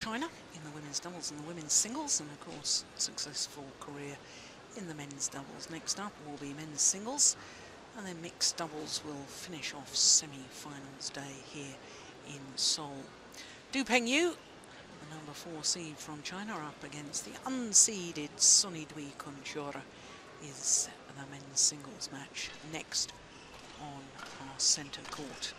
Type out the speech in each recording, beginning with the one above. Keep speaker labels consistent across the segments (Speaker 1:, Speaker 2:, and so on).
Speaker 1: China in the women's doubles and the women's singles, and of course successful career in the men's doubles. Next up will be men's singles, and then mixed doubles will finish off semi-finals day here in Seoul. Pengyu, the number 4 seed from China, up against the unseeded Sony Dwi Kuncoro, is the men's singles match next on our centre court.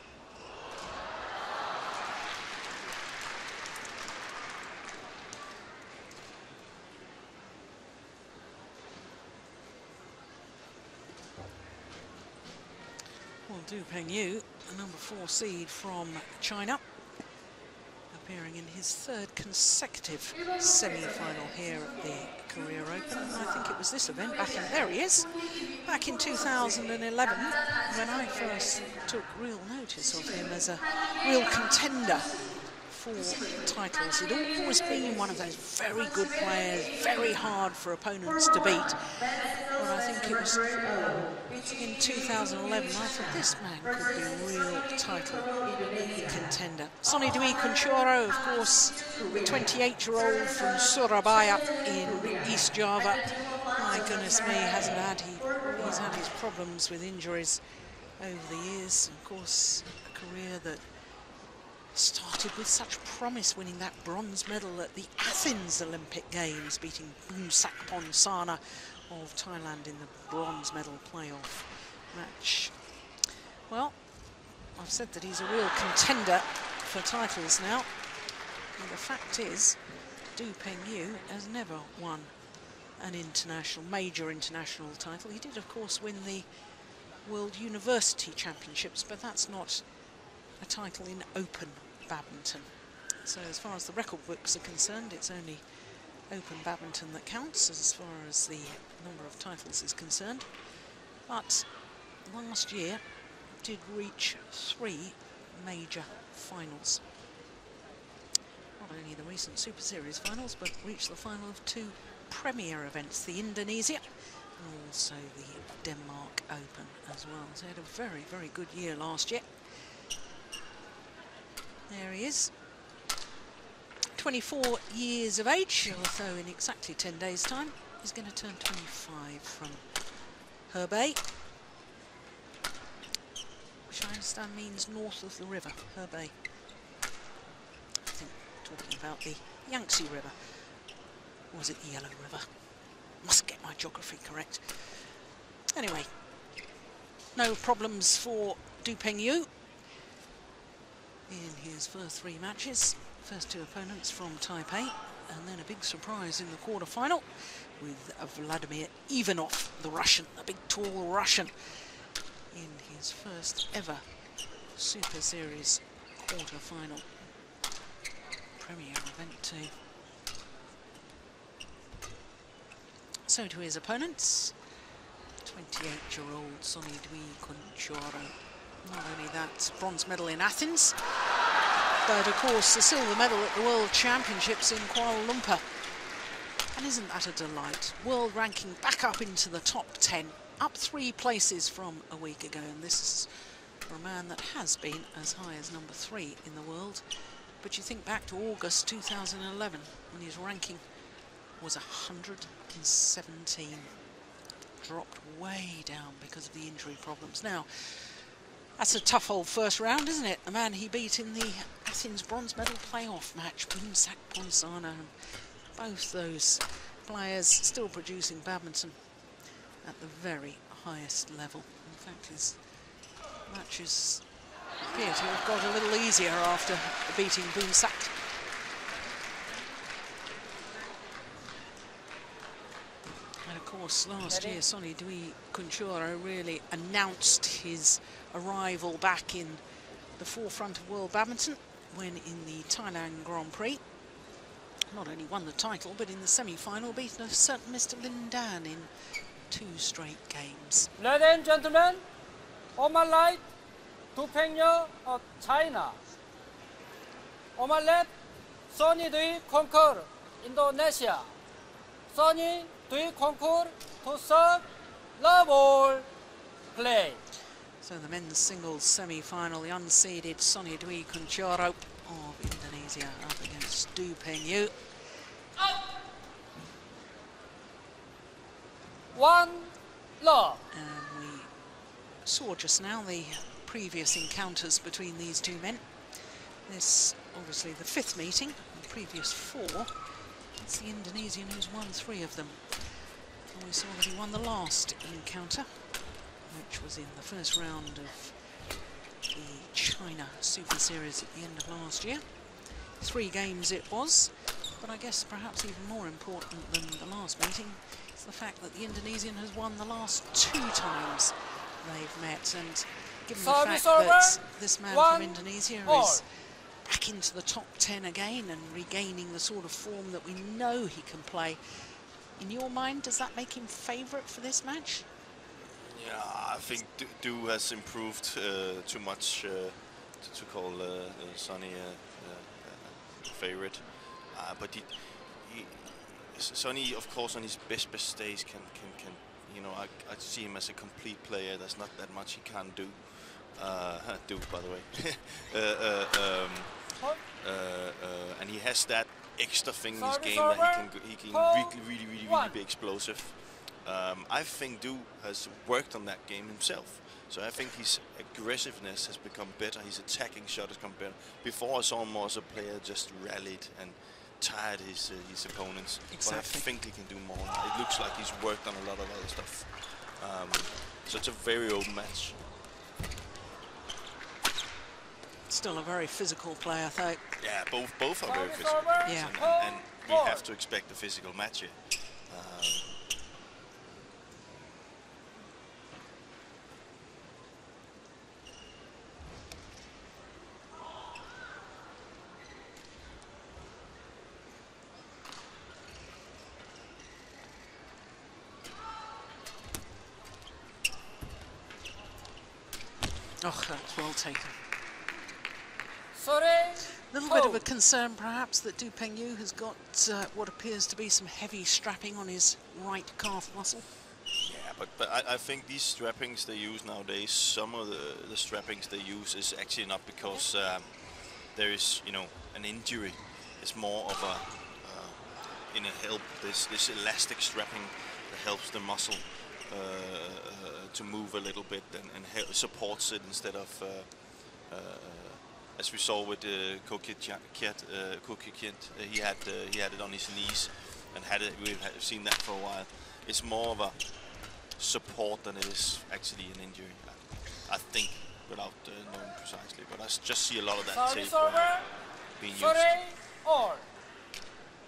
Speaker 1: Well, Pengyu, the number 4 seed from China, appearing in his 3rd consecutive semi-final here at the Korea Open. And I think it was this event back in, there he is, back in 2011, when I first took real notice of him as a real contender for titles. He'd always been one of those very good players, very hard for opponents to beat. But I think it was in 2011, I thought this man could be a real title contender. Sony Dwi Kuncoro, of course, the 28-year-old from Surabaya in East Java. My goodness me, he's had his problems with injuries over the years. Of course, a career that started with such promise, winning that bronze medal at the Athens Olympic Games, beating Boonsakpon Sana of Thailand in the bronze medal playoff match. Well, I've said that he's a real contender for titles now. And the fact is, Pengyu has never won an major international title. He did, of course, win the World University Championships, but that's not a title in open badminton. So as far as the record books are concerned, it's only open badminton that counts as far as the number of titles is concerned. But last year did reach 3 major finals. Not only the recent Super Series finals, but reached the final of 2 premier events, the Indonesia and also the Denmark Open as well. So he had a very, very good year last year. There he is, 24 years of age, although in exactly 10 days' time he's going to turn 25 from Hebei, which I understand means north of the river, Hebei. I think talking about the Yangtze River, or was it the Yellow River? Must get my geography correct. Anyway, no problems for Pengyu in his first 3 matches. First 2 opponents from Taipei, and then a big surprise in the quarter-final with Vladimir Ivanov, the Russian, the big tall Russian, in his first ever Super Series quarter-final. Premier event too. So to his opponents, 28-year-old Sony Dwi Kuncoro. Not only that, bronze medal in Athens, but of course the silver medal at the World Championships in Kuala Lumpur. And isn't that a delight? World ranking back up into the top 10, up 3 places from a week ago. And this is for a man that has been as high as number 3 in the world. But you think back to August 2011, when his ranking was 117. Dropped way down because of the injury problems. Now, that's a tough old first round, isn't it? The man he beat in the Athens bronze medal playoff match, Boonsakpon Sana. Both those players still producing badminton at the very highest level. In fact, his matches appear to have got a little easier after beating Boonsak. And of course, last year, Sony Dwi Kuncoro really announced his arrival back in the forefront of world badminton when in the Thailand Grand Prix not only won the title, but in the semi-final beaten a certain Mr. Lin Dan in 2 straight games.
Speaker 2: Ladies and gentlemen, on my right, Pengyu of China. On my left, Sony Dwi Kuncoro, Indonesia. Sony Dwi Kuncoro to serve, love all, play.
Speaker 1: So the men's singles semi-final, the unseeded Sony Dwi Kuncoro of Indonesia up against is Du Pengyu.
Speaker 2: 1 love.
Speaker 1: And we saw just now the previous encounters between these two men. This, obviously, the 5th meeting, the previous 4. It's the Indonesian who's won 3 of them. And we saw that he won the last encounter, which was in the first round of the China Super Series at the end of last year. 3 games it was, but I guess perhaps even more important than the last meeting is the fact that the Indonesian has won the last 2 times they've met, and given the fact that this man from Indonesia is back into the top 10 again and regaining the sort of form that we know he can play, in your mind, does that make him favourite for this match?
Speaker 3: Yeah, I think Du has improved too much to call Sony favorite. But Sony, of course, on his best days can you know, I see him as a complete player. There's not that much he can't do. By the way. And he has that extra thing in his game that he can really be explosive. I think Du has worked on that game himself. So I think his aggressiveness has become better. His attacking shot has become better. Before I saw him more as a player, just rallied and tired his opponents. Exactly. But I think he can do more. It looks like he's worked on a lot of other stuff. So it's a very open match.
Speaker 1: Still a very physical player, though.
Speaker 3: Yeah, both are very physical.
Speaker 1: Yeah.
Speaker 3: And we have to expect a physical match here.
Speaker 1: Oh, that's well taken.
Speaker 2: Sorry.
Speaker 1: A little bit of a concern, perhaps, that Du Pengyu has got what appears to be some heavy strapping on his right calf muscle.
Speaker 3: Yeah, but I think these strappings they use nowadays, some of the strappings they use is actually not because there is, you know, an injury. It's more of a in a help. This elastic strapping that helps the muscle to move a little bit and supports it instead of as we saw with Koki Kent, he had it on his knees and we've seen that for a while. It's more of a support than it is actually an injury, I think, without knowing precisely. But I just see a lot of that tape being used.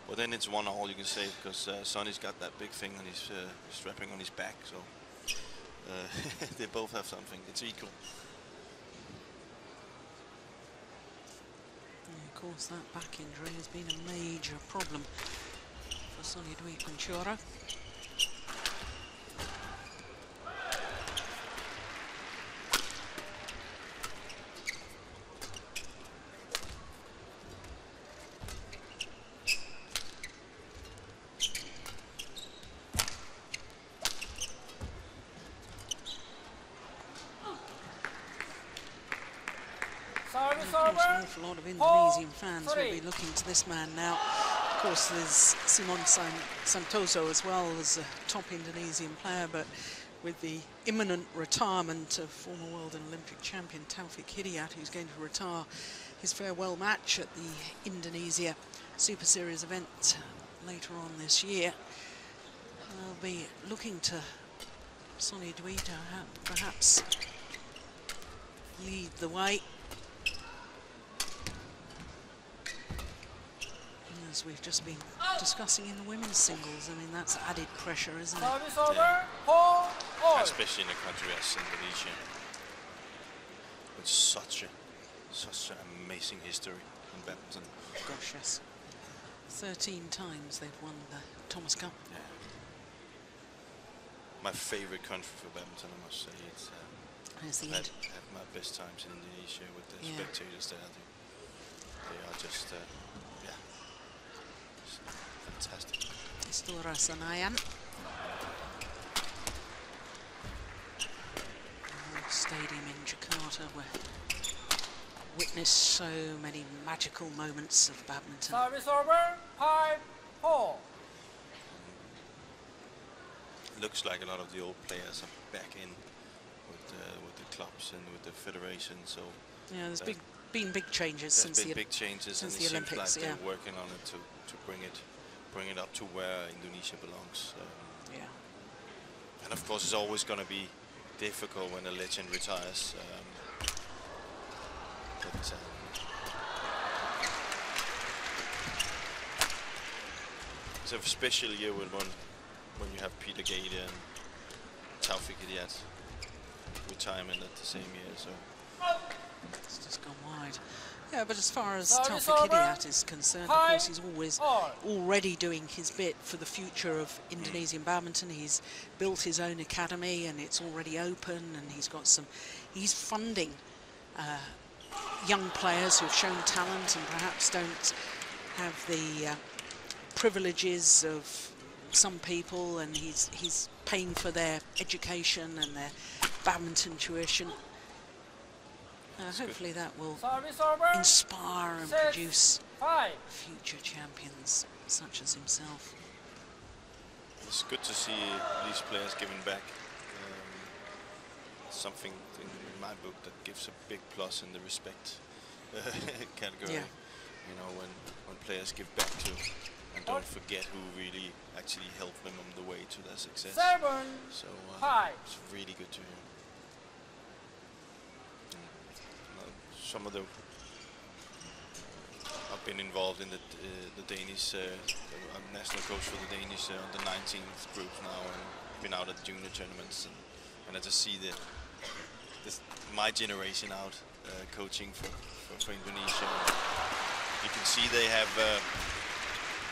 Speaker 3: Well, then it's 1-1, you can say, because Sonny's got that big thing on his strapping on his back, so they both have something. It's equal.
Speaker 1: And of course, that back injury has been a major problem for Sony Dwi Kuncoro. An awful lot of Indonesian fans will be looking to this man now. Of course, there's Simon Santoso as well as a top Indonesian player, but with the imminent retirement of former world and Olympic champion Taufik Hidayat, who's going to retire his farewell match at the Indonesia Super Series event later on this year, they'll be looking to Sony Dwi to perhaps lead the way. As we've just been discussing in the women's singles, I mean, that's added pressure, isn't it?
Speaker 3: Yeah. Especially in a country as Indonesia, with such an amazing history in badminton.
Speaker 1: Gosh, yes. 13 times they've won the Thomas Cup.
Speaker 3: Yeah. My favorite country for badminton, I must say. It's had my best times in Indonesia with the spectators there. They are just fantastic.
Speaker 1: Istora Senayan. Stadium in Jakarta, where witnessed so many magical moments of badminton.
Speaker 2: Service over, 5-4.
Speaker 3: Looks like a lot of the old players are back in with the clubs and with the federation. So
Speaker 1: Yeah, there's been big changes since the
Speaker 3: big changes,
Speaker 1: since
Speaker 3: and
Speaker 1: the
Speaker 3: it
Speaker 1: Olympics.
Speaker 3: seems like
Speaker 1: Yeah,
Speaker 3: they're working on it to bring it up to where Indonesia belongs.
Speaker 1: yeah.
Speaker 3: And of course, it's always going to be difficult when a legend retires. It's a special year when you have Peter Gade and Taufik Idiat retirement at the same year. So
Speaker 1: It's just gone wide. Yeah, but as far as
Speaker 2: Service
Speaker 1: Taufik
Speaker 2: over.
Speaker 1: Hidayat is concerned, of course, he's already doing his bit for the future of Indonesian badminton. He's built his own academy, and it's already open, and he's funding young players who've shown talent and perhaps don't have the privileges of some people, and he's paying for their education and their badminton tuition. Hopefully that will inspire and produce future champions such as himself.
Speaker 3: it's good to see these players giving back. Something in my book that gives a big plus in the respect category.
Speaker 1: Yeah.
Speaker 3: You know, when players give back to and don't forget who really actually helped them on the way to their success.
Speaker 2: 7-5.
Speaker 3: So it's really good to hear. Some of the I've been involved in the Danish I'm national coach for the Danish under 19th group now, and been out at the junior tournaments, and I just see my generation out coaching for Indonesia. You can see they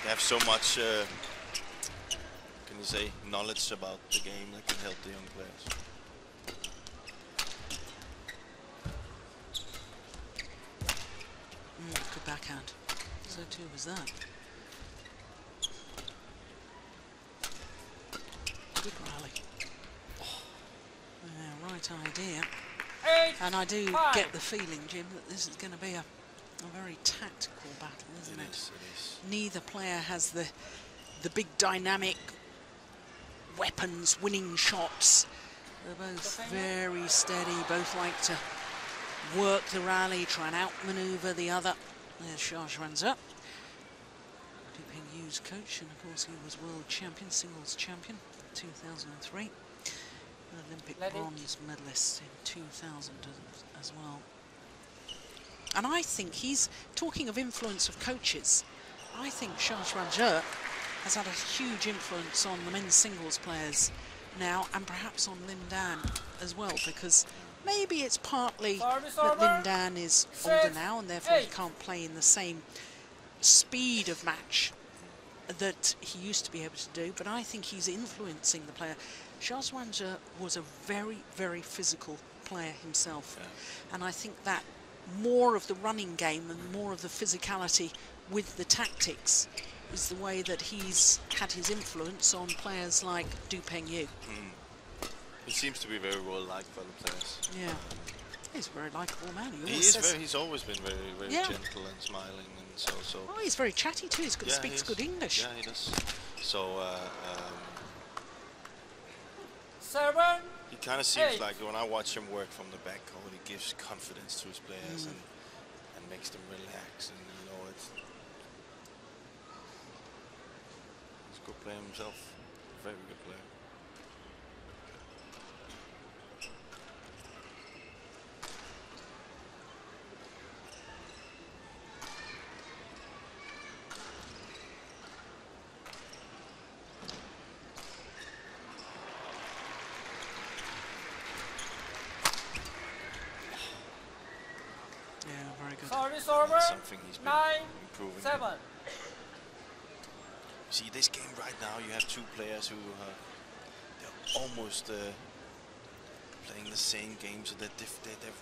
Speaker 3: have so much can you say knowledge about the game that can help the young players.
Speaker 1: Good backhand. So too was that. Good rally. Yeah, right idea. And I do get the feeling, Jim, that this is going to be a very tactical battle, isn't it?
Speaker 3: It is.
Speaker 1: Neither player has the big dynamic weapons, winning shots. They're both very steady, both like to work the rally, try and outmaneuver the other. There's Shahshwanza, Pengyu's coach, and of course he was world champion, singles champion, 2003. An Olympic bronze medalist in 2000 as well. And I think he's, talking of influence of coaches, I think Shahshwanza has had a huge influence on the men's singles players now, and perhaps on Lin Dan as well, because maybe it's partly that Lin Dan is older now and therefore he can't play in the same speed of match that he used to be able to do, but I think he's influencing the player. Shahshwanza was a very, very physical player himself, and I think that more of the running game and more of the physicality with the tactics is the way that he's had his influence on players like Du Pengyu.
Speaker 3: He seems to be very well liked by the players.
Speaker 1: Yeah, he's a very likable man.
Speaker 3: He's always been very, very gentle and smiling, and so.
Speaker 1: Oh, he's very chatty too. He's good, speaks good English.
Speaker 3: Yeah, he does. So he kind of seems like, when I watch him work from the backcourt, he gives confidence to his players and makes them relax, and you know he's a good player himself, very good player. Something he's been improving.
Speaker 2: 9-7.
Speaker 3: See, this game right now, you have two players who they're almost playing the same game, so they're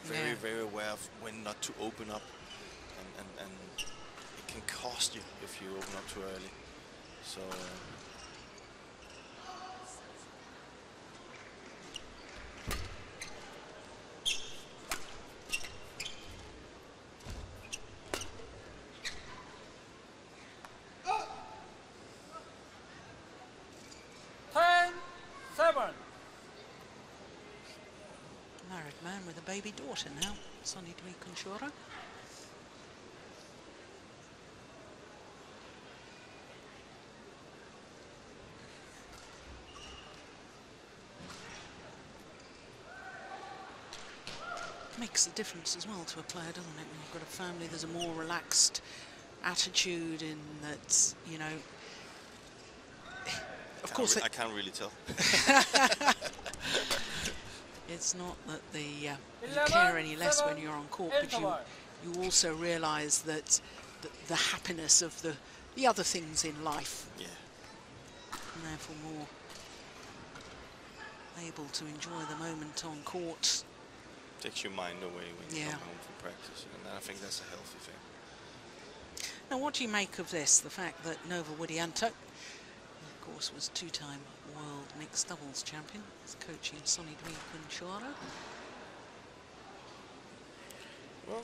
Speaker 3: very, very aware of when not to open up, and it can cost you if you open up too early. So.
Speaker 1: Married man with a baby daughter now, Sony Dwi Kuncoro. Makes a difference as well to a player, doesn't it? When you've got a family, there's a more relaxed attitude in that, you know. Of course,
Speaker 3: I can't really tell.
Speaker 1: It's not that you care any less when you're on court, but you also realise that the happiness of the other things in life.
Speaker 3: Yeah.
Speaker 1: And therefore more able to enjoy the moment on court.
Speaker 3: Takes your mind away when you come home from practice, and I think that's a healthy thing.
Speaker 1: Now, what do you make of this? The fact that Nova Widianto, of course, was two-time world mixed doubles champion, is coaching Sony Dwi Kuncoro.
Speaker 3: Well,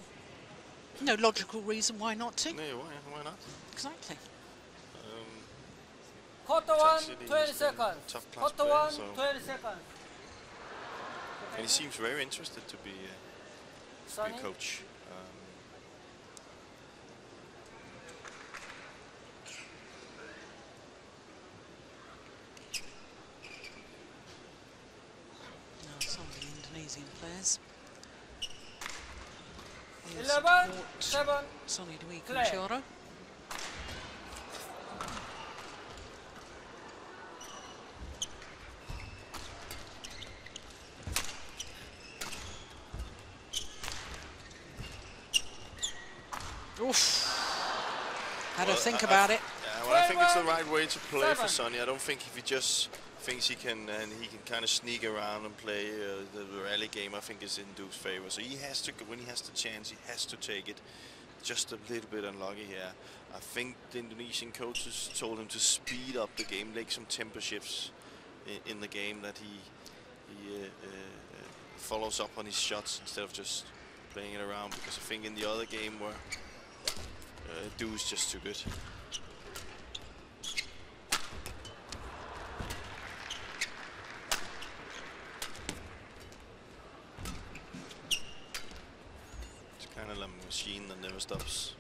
Speaker 1: no logical reason why not to.
Speaker 3: No, why not?
Speaker 1: Exactly.
Speaker 2: Quarter 1, 20 seconds.
Speaker 3: Tough class
Speaker 2: Quarter
Speaker 3: player,
Speaker 2: 1,
Speaker 3: so
Speaker 2: 20 seconds.
Speaker 3: And he seems very interested to be a coach.
Speaker 1: Now some of the Indonesian players
Speaker 2: 11, 7,
Speaker 1: Sony Dwi Kuncoro. Oof. Had to think about it.
Speaker 3: Yeah, well, I think it's the right way to play for Sonny. I don't think if he just thinks he can kind of sneak around and play the rally game, I think it's in Duke's favor. So he has to, when he has the chance, he has to take it. Just a little bit unlucky here. I think the Indonesian coaches told him to speed up the game, make some tempo shifts in the game, that he follows up on his shots instead of just playing it around, because I think in the other game where Du is just too good. It's kind of like a machine that never stops.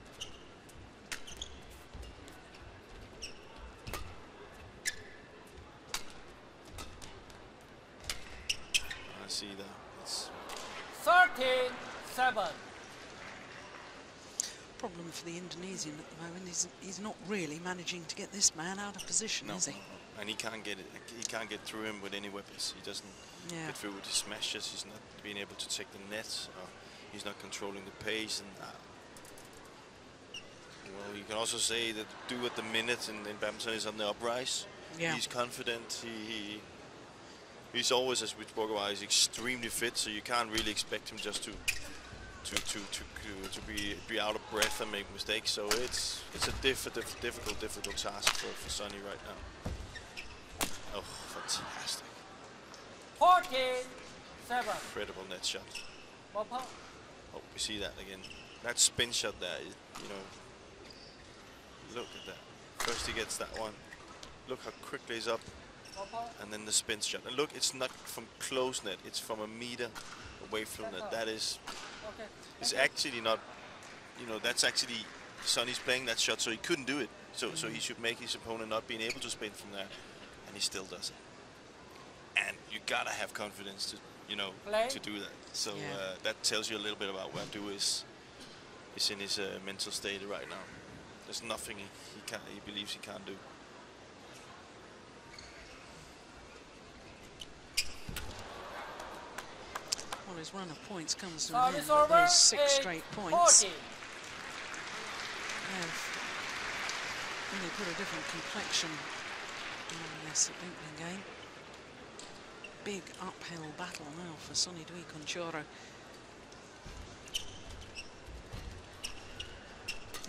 Speaker 3: I see that. It's
Speaker 2: 13-7.
Speaker 1: Problem for the Indonesian at the moment is he's not really managing to get this man out of position, is he?
Speaker 3: And he can't get it. He can't get through him with any weapons. He doesn't get through with his smashes. He's not being able to take the nets. He's not controlling the pace. And well, you can also say that Du at the minute in badminton is on the uprise.
Speaker 1: Yeah.
Speaker 3: He's confident. He's always, as we spoke about, he's extremely fit. So you can't really expect him just to be out of breath and make mistakes. So it's a difficult task for Sonny right now. Oh, fantastic!
Speaker 2: 14-7.
Speaker 3: Incredible net shot.
Speaker 2: Oh,
Speaker 3: we see that again. That spin shot there, you know. Look at that. First he gets that one. Look how quickly he's up, and then the spin shot. And look, it's not from close net. It's from a meter away from net. That is. It's actually not, you know, that's actually, Sonny's playing that shot, so he couldn't do it. So he should make his opponent not being able to spin from there, and he still does it. And you gotta have confidence to, you know, to do that. So that tells you a little bit about where Du is in his mental state right now. There's nothing he believes he can't do.
Speaker 1: Well, his run of points comes to an end, but those 6 straight points have really put a different complexion on this opening game. Big uphill battle now for Sony Dwi Kuncoro.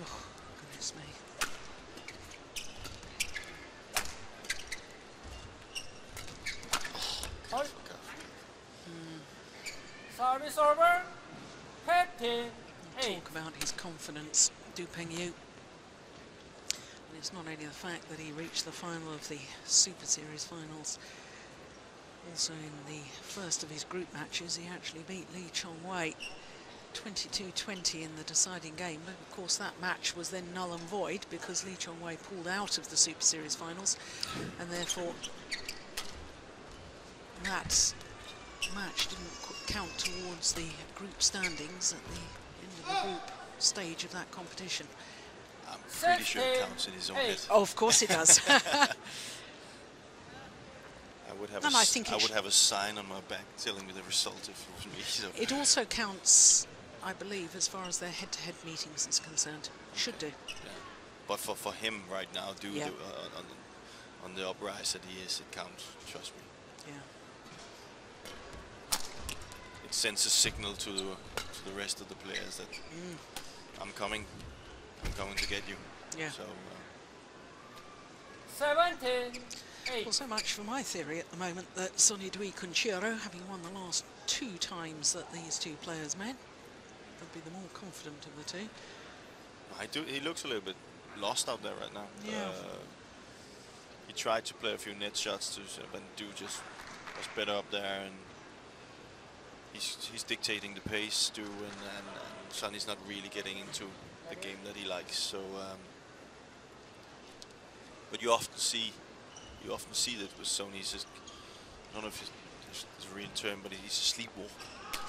Speaker 1: Oh, goodness me.
Speaker 2: Service over. 15-8.
Speaker 1: Talk about his confidence, Pengyu. And it's not only the fact that he reached the final of the Super Series finals Also in the first of his group matches, he actually beat Lee Chong-wei 22-20 in the deciding game. But of course that match was then null and void because Lee Chong-wei pulled out of the Super Series finals, and therefore that match didn't count towards the group standings at the end of the group stage of that competition.
Speaker 3: I'm pretty sure it counts in his own head.
Speaker 1: Oh, of course it does.
Speaker 3: I would have,
Speaker 1: And I
Speaker 3: would have a sign on my back telling me the result if it was me. So.
Speaker 1: It also counts, I believe, as far as their head-to-head meetings is concerned. Should do.
Speaker 3: Yeah. But for him right now, on the uprise that he is, it counts. Trust me.
Speaker 1: Yeah.
Speaker 3: It sends a signal to the rest of the players that I'm coming to get you.
Speaker 1: Yeah.
Speaker 3: So.
Speaker 2: 17-8.
Speaker 1: Well, so much for my theory at the moment that Sony Dwi Kuncoro, having won the last 2 times that these 2 players met, would be the more confident of the 2.
Speaker 3: He looks a little bit lost out there right now.
Speaker 1: Yeah.
Speaker 3: He tried to play a few net shots but just was better up there, and he's dictating the pace too, and Sonny's not really getting into the game that he likes. So, but you often see that with Sony. He's just, I don't know if it's a real term, but he's a sleepwalk.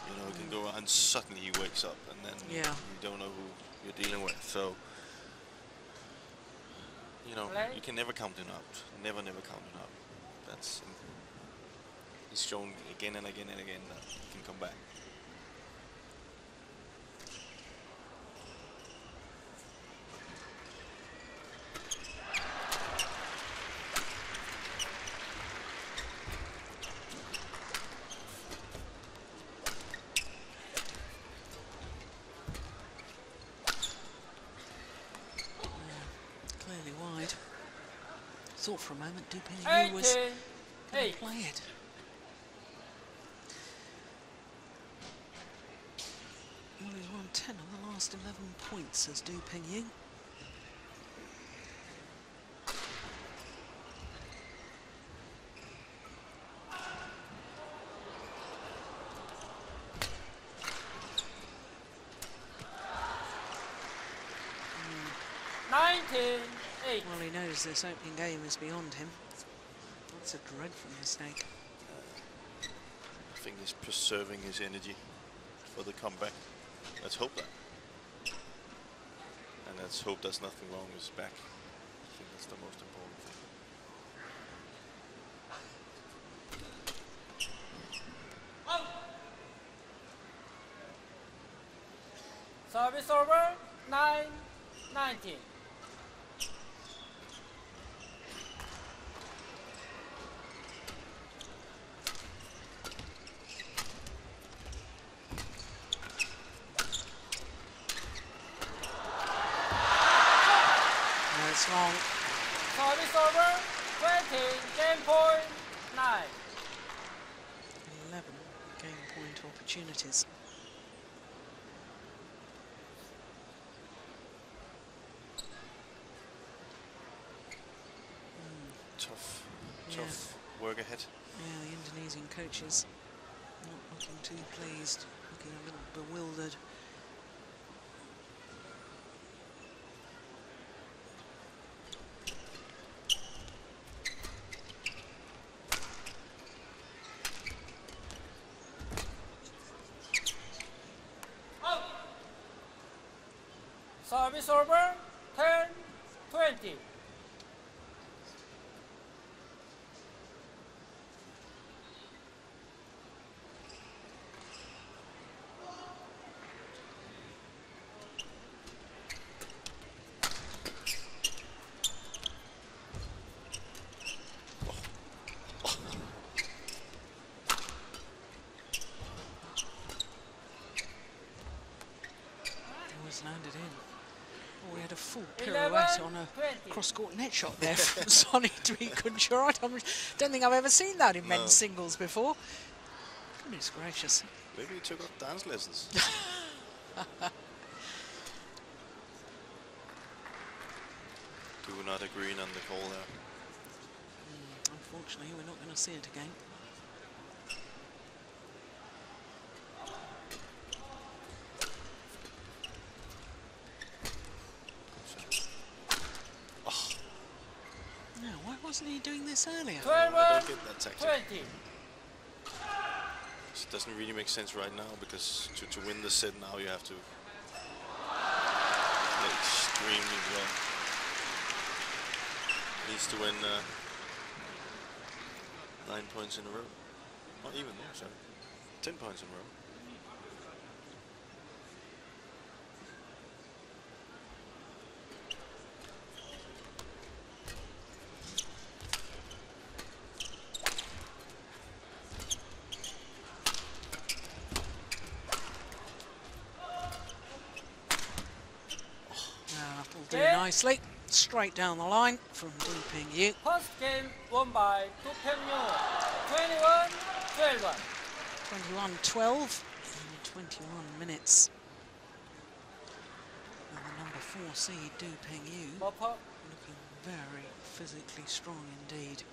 Speaker 3: You know, he can go and suddenly he wakes up, and then you don't know who you're dealing with. So, you know, you can never count him out. Never count him out. That's he's shown again and again and again that he can come back.
Speaker 1: Thought for a moment Dwi Pengyu was going to play it. Well, he's won 10 of the last 11 points as Dwi Pengyu. Well, he knows this opening game is beyond him. That's a dreadful mistake.
Speaker 3: I think he's preserving his energy for the comeback. Let's hope that. And let's hope there's nothing wrong with his back. I think that's the most important thing.
Speaker 2: Service over, 9-19.
Speaker 1: Long.
Speaker 2: Service over, 20, game point, 9.
Speaker 1: 11 game point opportunities.
Speaker 3: Tough work ahead.
Speaker 1: Yeah, the Indonesian coaches not looking too pleased, looking a little bewildered.
Speaker 2: Service over, 10-20.
Speaker 1: Landed in. Oh, we had a full pirouette on a cross-court net shot there from Sony Dwi Kuncoro. I don't think I've ever seen that in men's singles before. Goodness gracious.
Speaker 3: Maybe he took up dance lessons. Do not agree on the call there.
Speaker 1: Unfortunately, we're not going to see it again. wasn't he doing this earlier?
Speaker 2: 12,
Speaker 3: I don't get that tactic.
Speaker 2: 20.
Speaker 3: It doesn't really make sense right now, because to win the set now you have to play extremely well. Needs to win 9 points in a row. Not even more, sorry. 10 points in a row.
Speaker 1: Do nicely, straight down the line from Dwi Pengyu.
Speaker 2: First game won by Pengyu. 21-12.
Speaker 1: 21-12 in 21 minutes. And the number 4 seed Dwi Pengyu looking very physically strong indeed.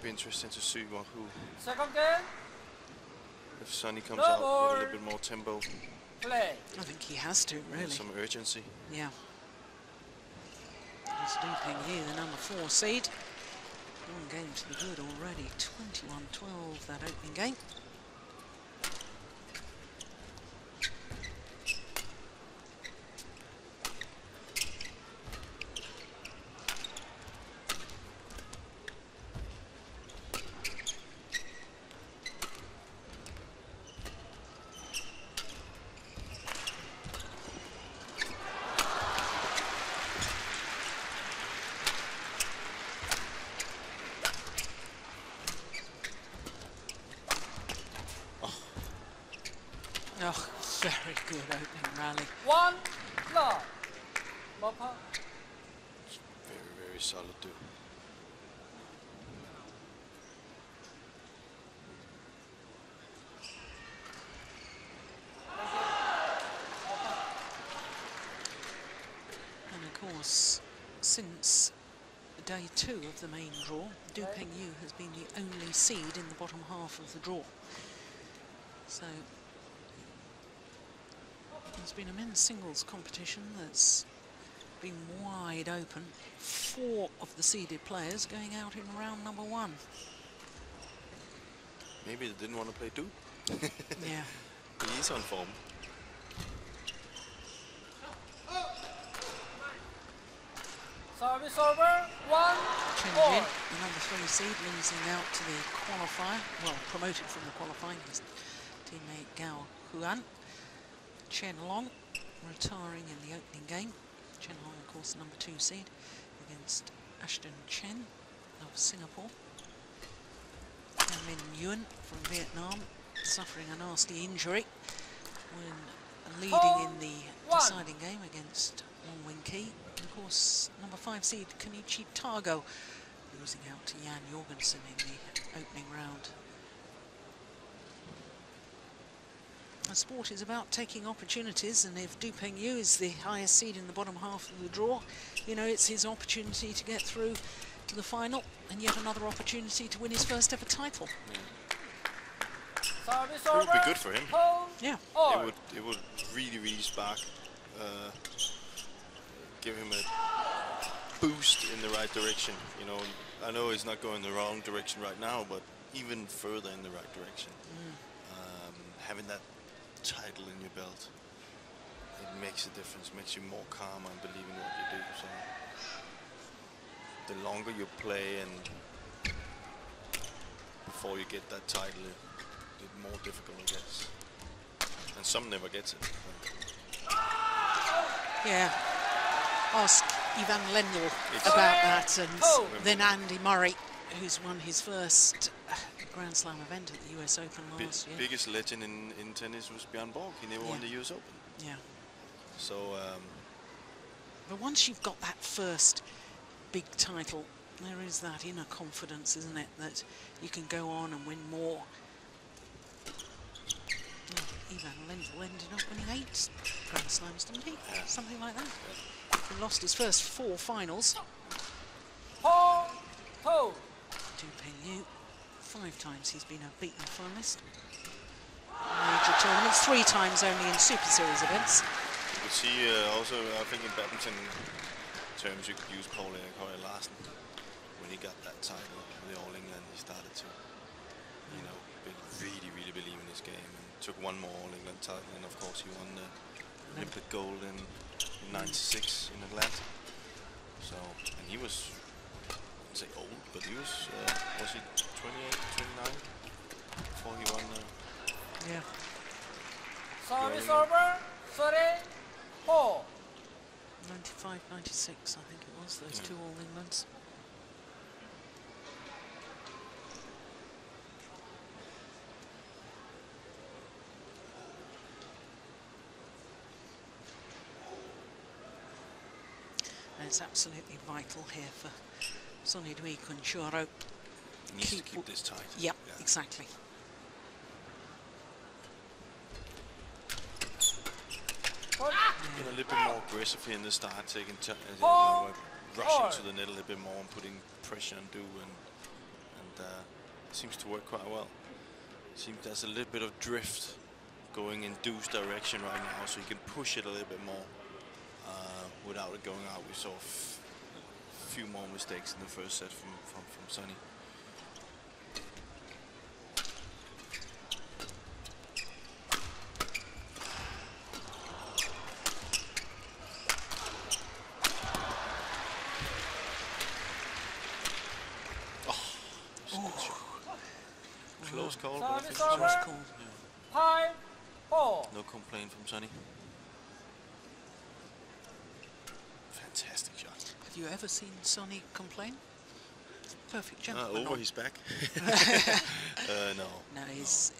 Speaker 3: Be interesting to see who,
Speaker 2: Second game,
Speaker 3: if Sonny comes out with a little bit more tempo,
Speaker 2: play.
Speaker 1: I think he has to, really.
Speaker 3: some urgency.
Speaker 1: Yeah. It's Dwi Pengyu, the number 4 seed. 1 game to the good already. 21-12 that opening game. Oh, very good opening rally.
Speaker 2: 1 love. Bopper.
Speaker 3: Very, very solid too.
Speaker 1: And of course, since day 2 of the main draw, Dwi Pengyu has been the only seed in the bottom half of the draw. So there's been a men's singles competition that's been wide open. 4 of the seeded players going out in round number 1.
Speaker 3: Maybe they didn't want to play 2.
Speaker 1: Yeah.
Speaker 3: He's on form.
Speaker 2: Service over. 1
Speaker 1: Pengyu, the number 3 seed, losing out to the qualifier. Well, promoted from the qualifying, his teammate Gao Huan. Chen Long retiring in the opening game. Chen Long, of course, the number 2 seed against Ashton Chen of Singapore. And Min Nguyen from Vietnam, suffering a nasty injury when leading in the deciding game against Wong Wing Ki. And of course, number 5 seed Kenichi Tago losing out to Jan Jorgensen in the opening round. The sport is about taking opportunities, and if Du Pengyu is the highest seed in the bottom half of the draw, you know, it's his opportunity to get through to the final, and yet another opportunity to win his first ever title.
Speaker 3: Yeah. It would be good for him.
Speaker 1: Yeah.
Speaker 3: It would really spark, give him a boost in the right direction. You know, I know he's not going the wrong direction right now, but even further in the right direction. Having that title in your belt, it makes a difference, makes you more calm and believe in what you do. So the longer you play and before you get that title, the more difficult it gets. And some never gets it.
Speaker 1: Yeah. Ask Ivan Lendl about that, and then Andy Murray, who's won his first Grand Slam event at the US Open last year.
Speaker 3: Biggest legend in tennis was Björn Borg. He never won the US Open.
Speaker 1: Yeah.
Speaker 3: So.
Speaker 1: But once you've got that first big title, there is that inner confidence, isn't it, that you can go on and win more. Ivan Lendl ended up winning 8 Grand Slams, didn't he?
Speaker 3: Yeah.
Speaker 1: Something like that. Yeah. He lost his first 4 finals. Du Pengyu, 5 times he's been a beaten finalist. Major tournaments, 3 times only in Super Series events.
Speaker 3: You could see also, I think in badminton terms, you could use Paul Erik Larsen. When he got that title with All England, he started to, you know, really believe in this game. And took 1 more All England title, and of course he won the Olympic gold in '96 in Atlanta. So, and he was, I wouldn't say old, but he was he 28, 29 before he won the...
Speaker 1: Yeah.
Speaker 2: Service over, 34.
Speaker 1: 95, 96, I think it was, those 2 All Englands. And it's absolutely vital here for Sony Dwi Kuncoro.
Speaker 3: He needs to keep this tight.
Speaker 1: Yep, yeah, exactly.
Speaker 3: Been a little bit more aggressive here in the start, taking rushing to the net a little bit more and putting pressure on Du, and seems to work quite well. Seems there's a little bit of drift going in Du's direction right now, so you can push it a little bit more without it going out. We saw a few more mistakes in the first set from Sonny. Close call, but I think it's close call.
Speaker 2: Yeah. 5-4.
Speaker 3: No complaint from Sonny. Fantastic shot.
Speaker 1: Have you ever seen Sonny complain? Perfect jump.
Speaker 3: Over his back? No.
Speaker 1: No, he's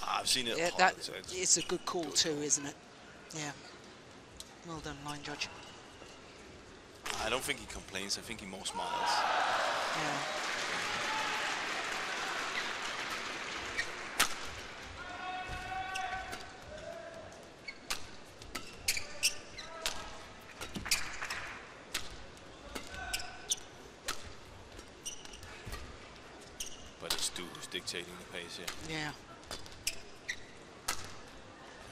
Speaker 3: I've seen it.
Speaker 1: Yeah, it's a good call too, isn't it? Yeah. Well done, line judge.
Speaker 3: I don't think he complains. I think he more smiles.
Speaker 1: Yeah.
Speaker 3: Dictating the pace here.
Speaker 1: Yeah.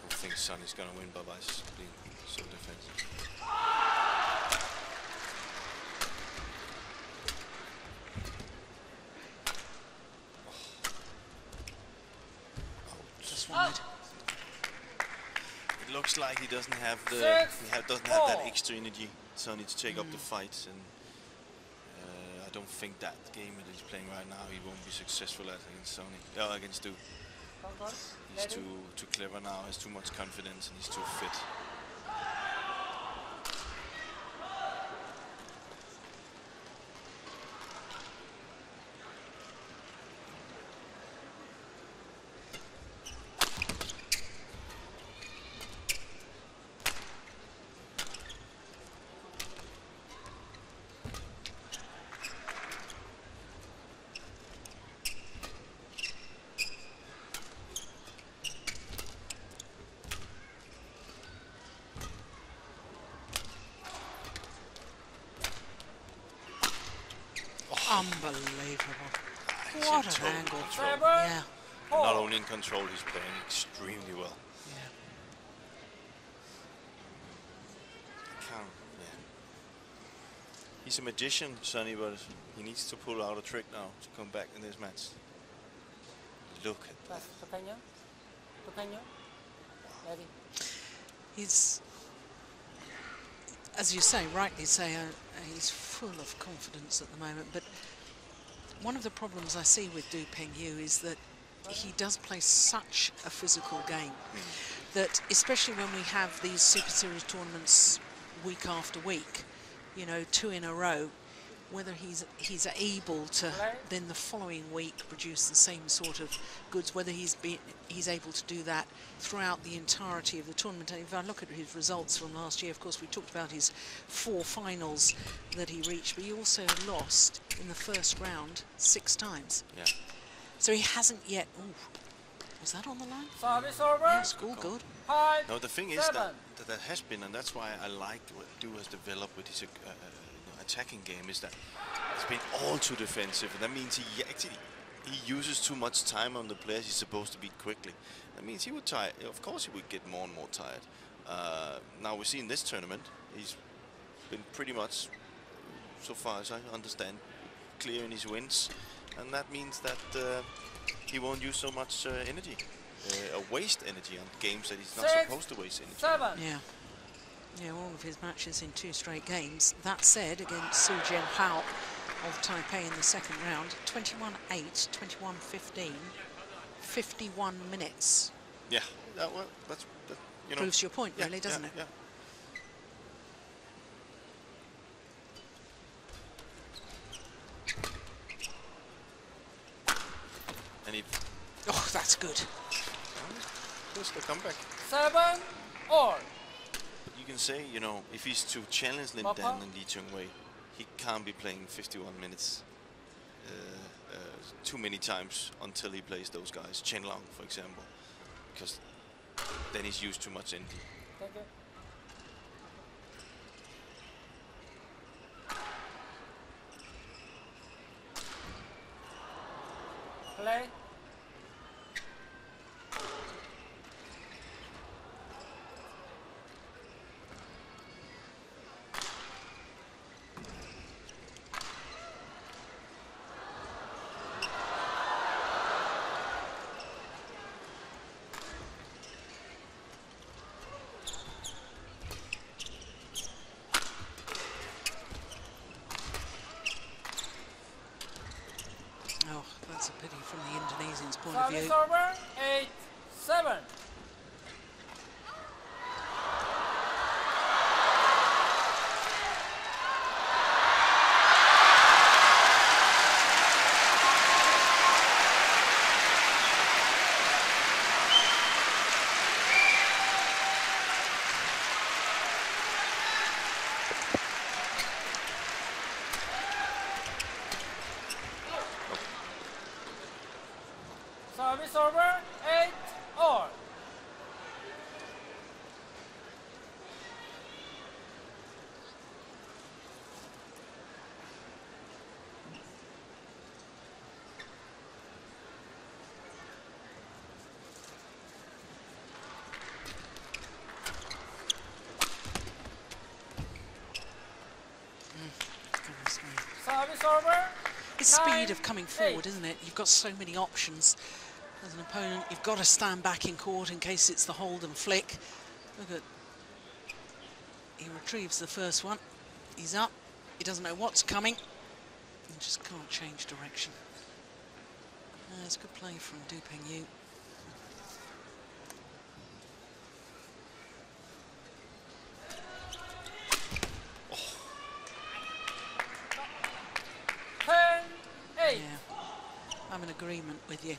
Speaker 3: I think Sonny's gonna win by being so defensive.
Speaker 1: Just wide.
Speaker 3: It looks like he doesn't have the doesn't have that extra energy, Sonny, to take up the fights, and I don't think that game that he's playing right now he won't be successful at against Sonny. Against Du. He's too clever now, has too much confidence, and he's too fit.
Speaker 1: Unbelievable.
Speaker 3: He's
Speaker 1: What
Speaker 3: in
Speaker 1: an
Speaker 3: total
Speaker 1: angle.
Speaker 3: control.
Speaker 1: Yeah.
Speaker 3: And not only in control, he's playing extremely well.
Speaker 1: Yeah.
Speaker 3: He's a magician, Sonny, but he needs to pull out a trick now to come back in this match. Look at that.
Speaker 2: Ready.
Speaker 1: He's, as you say, rightly say, he's full of confidence at the moment. But one of the problems I see with Pengyu is that he does play such a physical game that, especially when we have these Super Series tournaments week after week, you know, 2 in a row, whether he's able to then the following week produce the same sort of goods, whether he's able to do that throughout the entirety of the tournament. And if I look at his results from last year, of course, we talked about his 4 finals that he reached, but he also lost in the first round 6 times.
Speaker 3: Yeah.
Speaker 1: So he hasn't yet. Ooh, was that on the line?
Speaker 2: Service over.
Speaker 1: Yes, all good.
Speaker 2: 5,
Speaker 3: No, the thing is
Speaker 2: 7.
Speaker 3: that has been, and that's why I like what Du has developed with his attacking game, is that it's been all too defensive, and that means he uses too much time on the players he's supposed to beat quickly. That means he would tire. Of course, he would get more and more tired. Now we see in this tournament, he's been pretty much, so far as I understand, clear in his wins, and that means that he won't use so much energy, waste energy on games that he's not
Speaker 2: 6,
Speaker 3: supposed to waste energy.
Speaker 2: 7.
Speaker 1: Yeah. Yeah, all of his matches in 2 straight games. That said, against Su Jianhao of Taipei in the second round, 21-8, 21-15, 51 minutes.
Speaker 3: Yeah, well, that's you know,
Speaker 1: Proves your point, really, doesn't it?
Speaker 3: Yeah. And he.
Speaker 1: Oh, that's good.
Speaker 3: Just the comeback.
Speaker 2: 7 all.
Speaker 3: You can say, you know, if he's to challenge Lin Dan and Lee Chung-wei, he can't be playing 51 minutes too many times until he plays those guys, Chen Long, for example, because then he's used too much energy.
Speaker 2: Thank you. Play.
Speaker 1: Oh, that's a pity from the Indonesians' point of
Speaker 2: Service
Speaker 1: view.
Speaker 2: over. 8-7. Service over. 8 all.
Speaker 1: Goodness me.
Speaker 2: Service over.
Speaker 1: It's
Speaker 2: 9,
Speaker 1: speed of coming forward, isn't it? You've got so many options. As an opponent, you've got to stand back in court in case it's the hold and flick. Look at, he retrieves the first one. He's up. He doesn't know what's coming. He just can't change direction. It's good play from Du Pengyu.
Speaker 2: Hey.
Speaker 1: Yeah, I'm in agreement with you.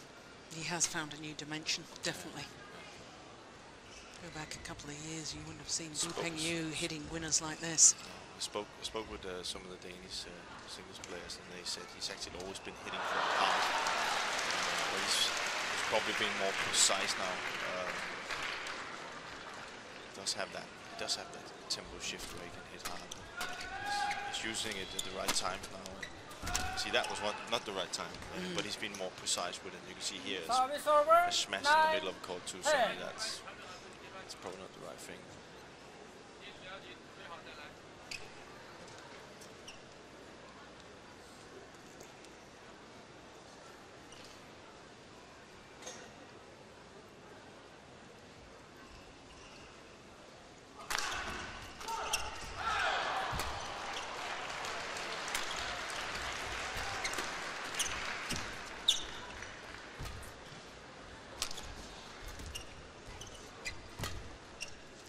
Speaker 1: He has found a new dimension, definitely. Go back a couple of years, you wouldn't have seen Du Pengyu hitting winners like this.
Speaker 3: I spoke with some of the Danish singles players, and they said he's actually always been hitting from hard. But he's probably being more precise now. He does have that tempo shift where he can hit hard. He's using it at the right times now. See, that was not the right time, but he's been more precise with it. You can see here
Speaker 2: Service over.
Speaker 3: a smash in the middle of court to Sony. That's probably not the right thing.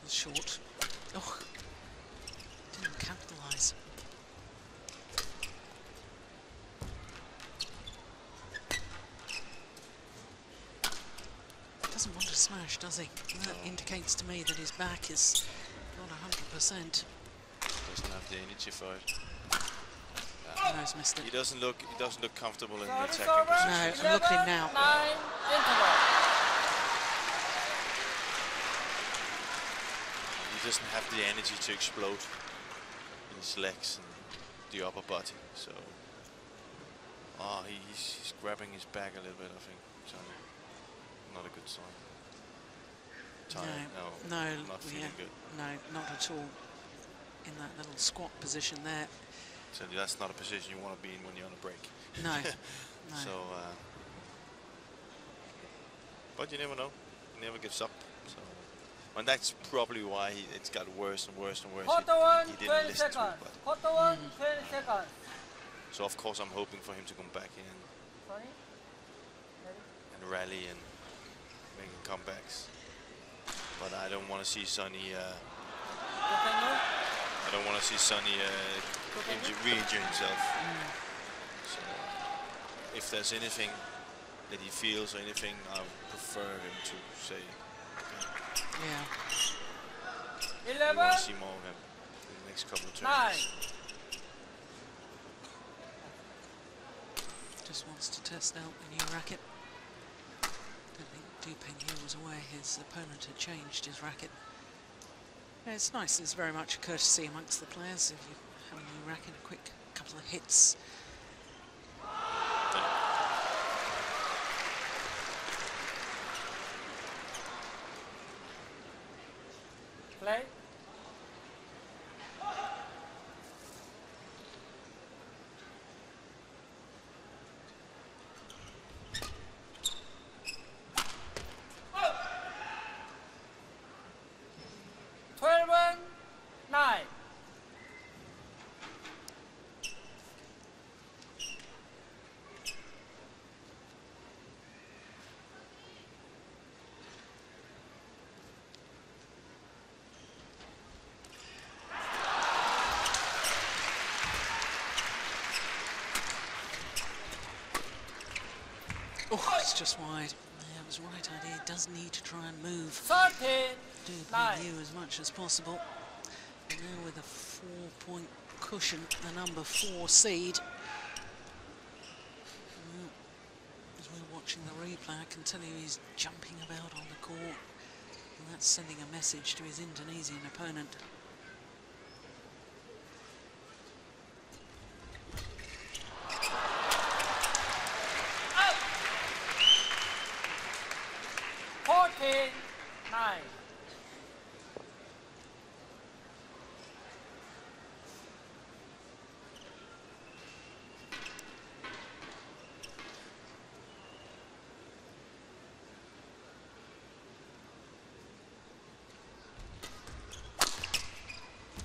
Speaker 1: Short. Oh, didn't capitalise. Doesn't want to smash, does he? That indicates to me that his back is not 100%.
Speaker 3: Doesn't have the energy for it.
Speaker 1: No, he's missed it.
Speaker 3: He doesn't look comfortable in the
Speaker 2: Service
Speaker 3: attacking
Speaker 2: over.
Speaker 3: position.
Speaker 1: No, I'm looking now.
Speaker 2: 9 interval.
Speaker 3: He doesn't have the energy to explode in his legs and the upper body. So, he's grabbing his back a little bit, I think. So, not a good sign. Tired? No, not feeling good.
Speaker 1: No, not at all. In that little squat position there.
Speaker 3: So that's not a position you want to be in when you're on a break.
Speaker 1: No. No.
Speaker 3: So, but you never know. He never gives up. So, and that's probably why it's got worse and worse and worse.
Speaker 2: Quarter 1,
Speaker 3: He
Speaker 2: 20
Speaker 3: didn't listen to
Speaker 2: seconds.
Speaker 3: it, but
Speaker 2: Quarter 1, 20 seconds.
Speaker 3: so of course I'm hoping for him to come back in
Speaker 2: Sorry?
Speaker 3: and rally and making comebacks. But I don't want to see Sonny. I don't want to see Sonny re-injure himself. So if there's anything that he feels or anything, I would prefer him to say,
Speaker 1: Yeah.
Speaker 3: we
Speaker 2: 11,
Speaker 3: want to see more of him in the next couple of
Speaker 2: 9.
Speaker 3: tournaments.
Speaker 1: Just wants to test out the new racket. Don't think Dwi Pengyu was aware his opponent had changed his racket. Yeah, it's nice. It's very much a courtesy amongst the players if you have a new racket, a quick couple of hits.
Speaker 2: Play.
Speaker 1: Oh, it's just wide. Yeah, it was the right idea. He does need to try and move
Speaker 2: 13,
Speaker 1: Dwi
Speaker 2: 9.
Speaker 1: Pengyu as much as possible. And now with a 4-point cushion, the number 4 seed. As we're watching the replay, I can tell you he's jumping about on the court. And that's sending a message to his Indonesian opponent.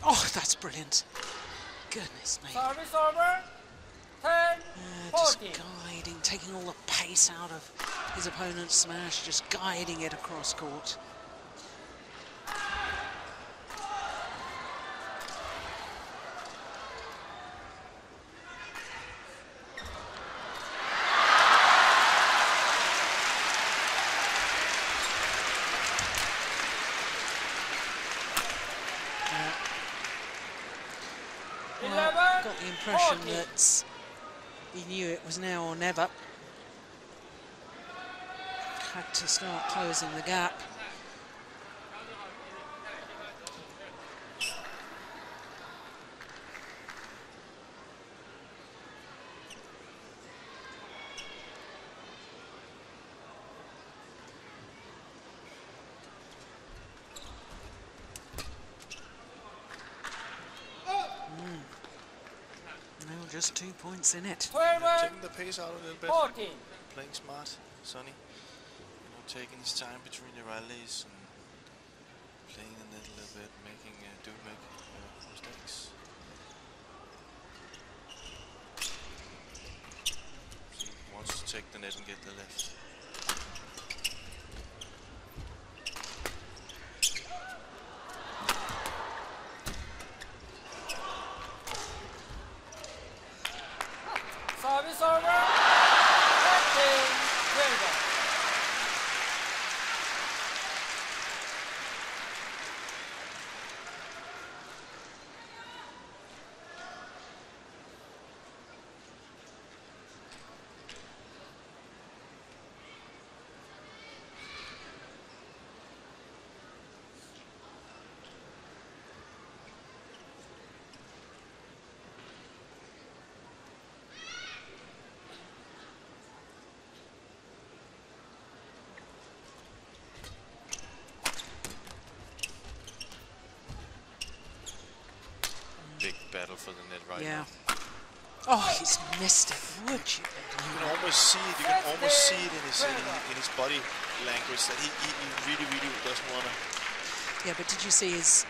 Speaker 1: Oh, that's brilliant. Goodness me.
Speaker 2: Service over. 10,
Speaker 1: Just
Speaker 2: 14.
Speaker 1: guiding, taking all the pace out of his opponent's smash, just guiding it across court. Got the impression that he knew it was now or never. Had to start closing the gap. Just 2 points in it.
Speaker 2: 12,
Speaker 3: Taking the pace out a little bit.
Speaker 2: 14.
Speaker 3: Playing smart, Sonny. You know, taking his time between the rallies and playing in it a little bit, making mistakes. He wants to take the net and get the left.
Speaker 2: Service over. 13, 12.
Speaker 3: Big battle for the net right
Speaker 1: Yeah.
Speaker 3: now.
Speaker 1: Oh, he's missed it. Would you?
Speaker 3: You can almost see it. You can almost see it in his body language that he really doesn't want to.
Speaker 1: Yeah, but did you see his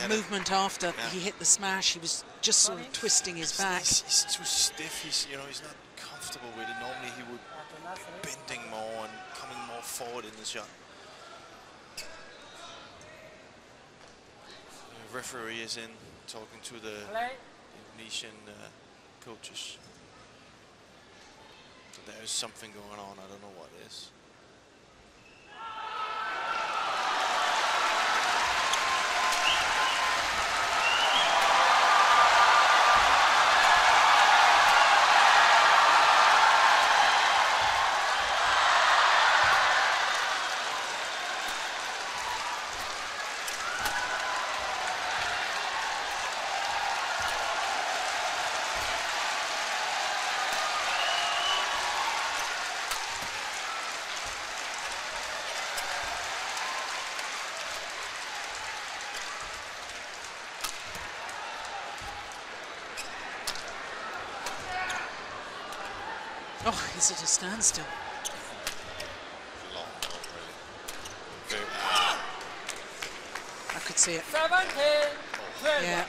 Speaker 1: movement after he hit the smash? He was just sort of twisting his back.
Speaker 3: He's too stiff. He's not comfortable with it. Normally he would be bending more and coming more forward in the shot. The referee is in talking to the Indonesian coaches. So there is something going on. I don't know what it is.
Speaker 1: Oh, he's at a standstill.
Speaker 3: Long, really.
Speaker 1: I could see it.
Speaker 2: 17, 12.
Speaker 1: Yeah,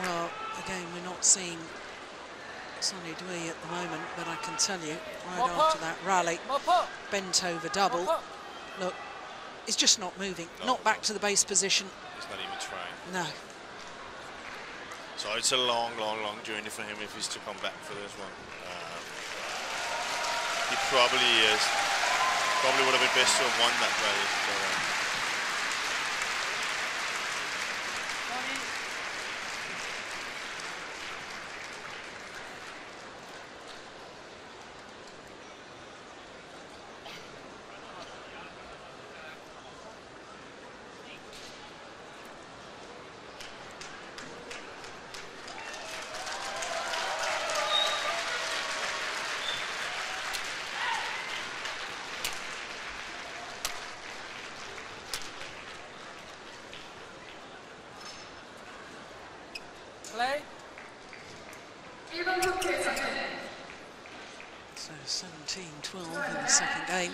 Speaker 1: well, again, we're not seeing Sony Dwi at the moment, but I can tell you, right after that rally, bent over double, look, he's just not moving, not back to the base position.
Speaker 3: He's not even trying.
Speaker 1: No.
Speaker 3: So it's a long journey for him if he's to come back for this one. He probably would have been best to have won that rally. So,
Speaker 2: Play.
Speaker 1: So 17-12 in the second game.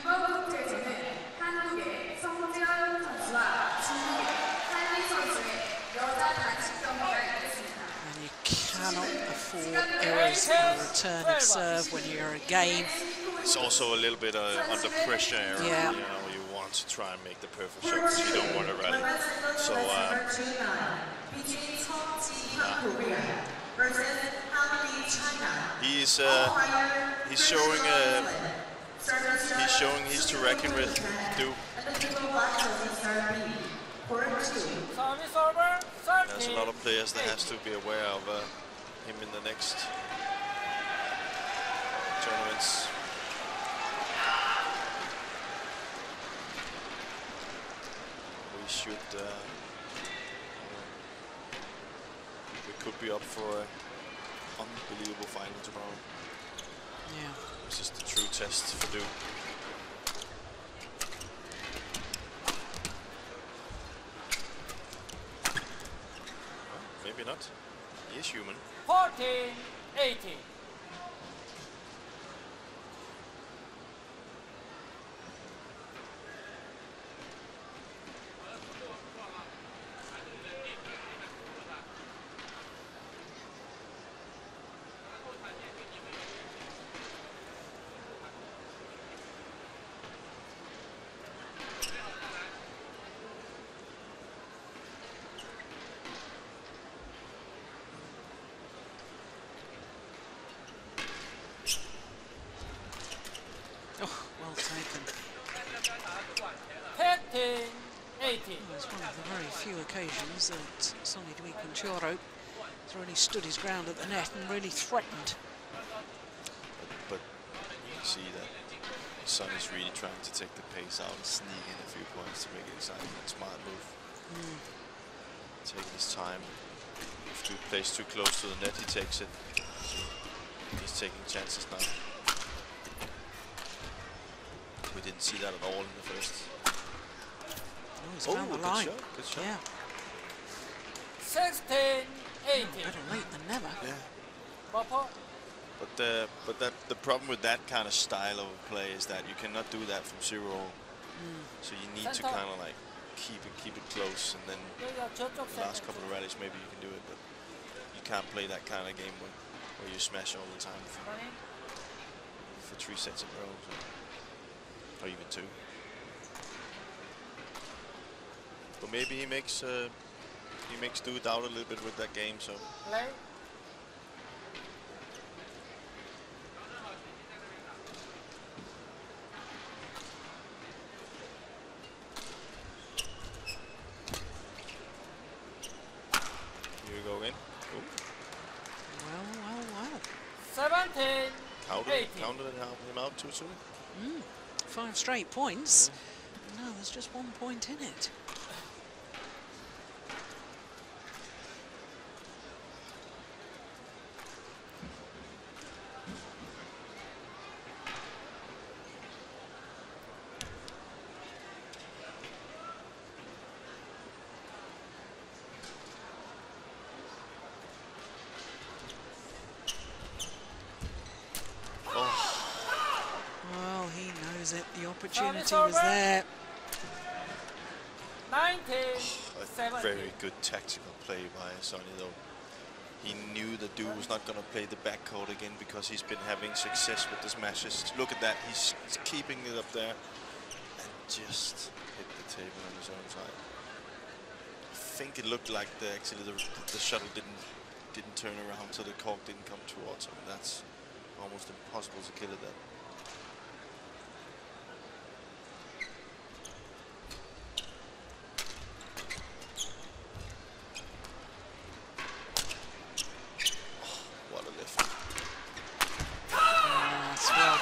Speaker 1: And you cannot afford errors in the return of serve when you're a game.
Speaker 3: it's also a little bit under pressure error.
Speaker 1: Yeah.
Speaker 3: You know, you want to try and make the perfect shot, but you don't want to rally. So he's showing he's to reckon with.
Speaker 2: Service over. 13.
Speaker 3: There's a lot of players that has to be aware of him in the next tournaments. We should. We could be up for an unbelievable final tomorrow.
Speaker 1: Yeah.
Speaker 3: This is the true test for Du. Maybe not. He is human.
Speaker 2: 14, 18.
Speaker 1: Oh, well taken.
Speaker 2: 13, 18.
Speaker 1: Well, it's one of the very few occasions that Sony Dwi Kuncoro has really stood his ground at the net and really threatened.
Speaker 3: But you can see that Son is really trying to take the pace out and sneak in a few points to make it exciting. That's a smart move. Taking his time. If Duke plays too close to the net, he takes it. He's taking chances now. We didn't see that at all in the first.
Speaker 1: Oh, he's found the
Speaker 3: good
Speaker 1: line.
Speaker 3: shot, good shot.
Speaker 1: Yeah.
Speaker 2: 16, 18.
Speaker 1: Better late than never.
Speaker 3: Yeah.
Speaker 2: Papa.
Speaker 3: But the problem with that kind of style of play is that you cannot do that from 0. So you need to kind of like keep it close, and then the last couple of rallies maybe you can do it, but you can't play that kind of game where you smash all the time for 3 sets in a row, so, or even 2. But maybe he makes do doubt a little bit with that game, so.
Speaker 2: Play.
Speaker 3: Here we go again. Ooh.
Speaker 1: Well.
Speaker 2: 17, 18.
Speaker 3: Counted him out 2-2.
Speaker 1: 5 straight points. No, there's just 1 point in it. Well, he knows it. The opportunity was there.
Speaker 2: 19,
Speaker 3: A
Speaker 2: 17.
Speaker 3: very good tactical play by Sony though. He knew the dude was not going to play the backcourt again because he's been having success with the smashes. Look at that, he's keeping it up there and just hit the table on his own side. I think it looked like the shuttle didn't turn around, so the cork didn't come towards him. That's almost impossible to kill it then.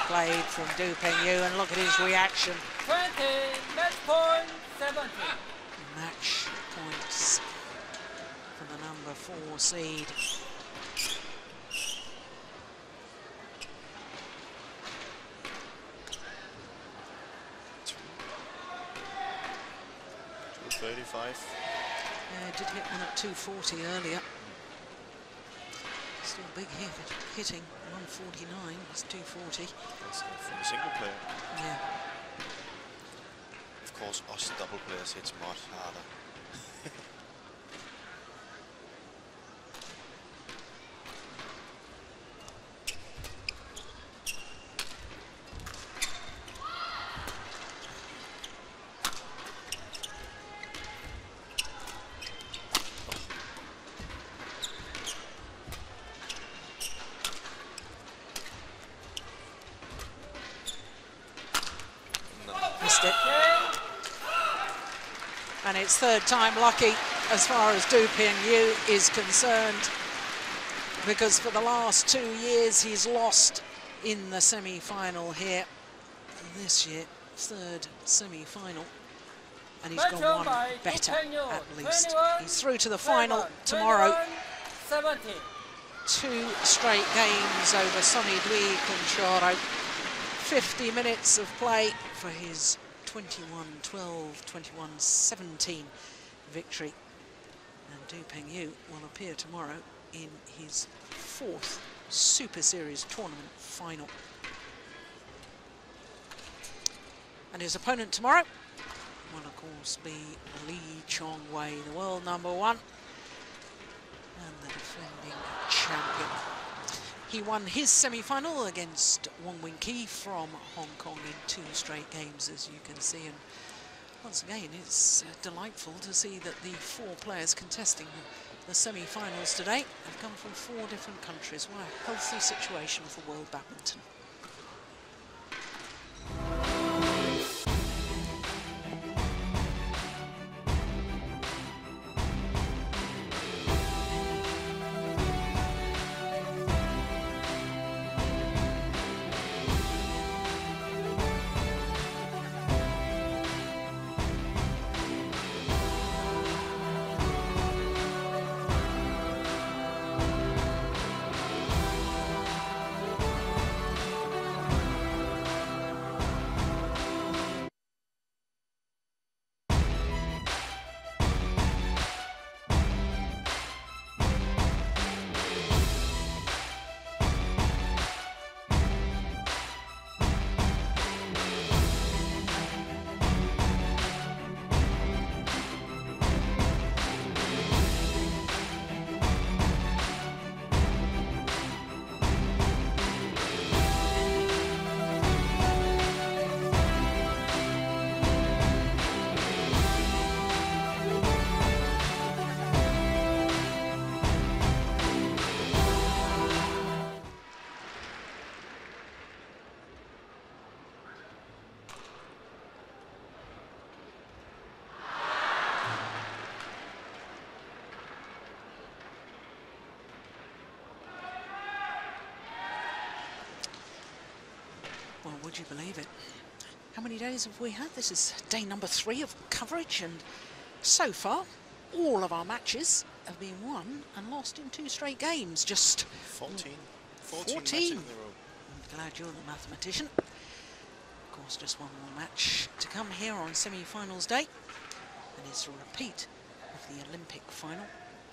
Speaker 1: Played from Pengyu, and look at his reaction.
Speaker 2: 20, match point, 17.
Speaker 1: Match points for the number 4 seed.
Speaker 3: .235.
Speaker 1: Yeah, did hit one at 240 earlier. Still big hitting. 149 is 240.
Speaker 3: That's from a single player.
Speaker 1: Yeah.
Speaker 3: Of course, us double players hits much harder.
Speaker 1: It. And it's third time lucky as far as Pengyu is concerned, because for the last 2 years he's lost in the semi-final here. This year, third semi-final, and he's gone one better at least. He's through to the final tomorrow.
Speaker 2: 17.
Speaker 1: 2 straight games over Sony Dwi Kuncoro. 50 minutes of play for his 21-12, 21-17 victory. And Pengyu will appear tomorrow in his 4th Superseries tournament final. And his opponent tomorrow will, of course, be Lee Chong-wei, the world #1 and the defending champion. He won his semi-final against Wong Wing Ki from Hong Kong in 2 straight games, as you can see. And once again, it's delightful to see that the 4 players contesting the semi-finals today have come from 4 different countries. What a healthy situation for world badminton. Well, would you believe it? How many days have we had? This is day #3 of coverage, and so far, all of our matches have been won and lost in 2 straight games. Just
Speaker 3: 14
Speaker 1: 14.
Speaker 3: matches in a row.
Speaker 1: I'm glad you're the mathematician. Of course, just one more match to come here on semi-finals day, and it's a repeat of the Olympic final,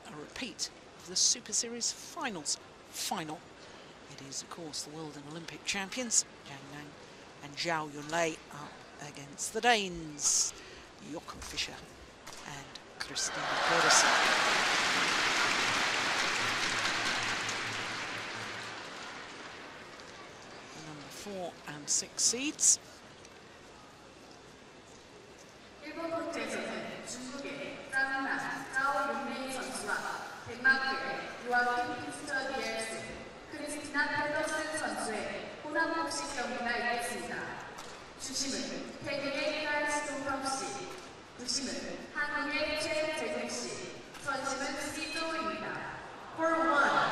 Speaker 1: a repeat of the Super Series Finals final. It is, of course, the world and Olympic champions, Zhang Nan and Zhao Yunlei, up against the Danes, Jochen Fischer and Christina Pedersen. Number 4 and 6 seeds.